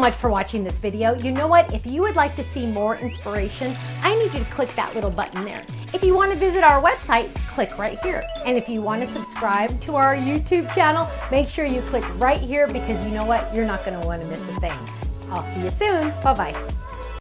much for watching this video. You know what? If you would like to see more inspiration, I need you to click that little button there. If you want to visit our website, click right here. And if you want to subscribe to our YouTube channel, make sure you click right here because you know what? You're not going to want to miss a thing. I'll see you soon. Bye-bye.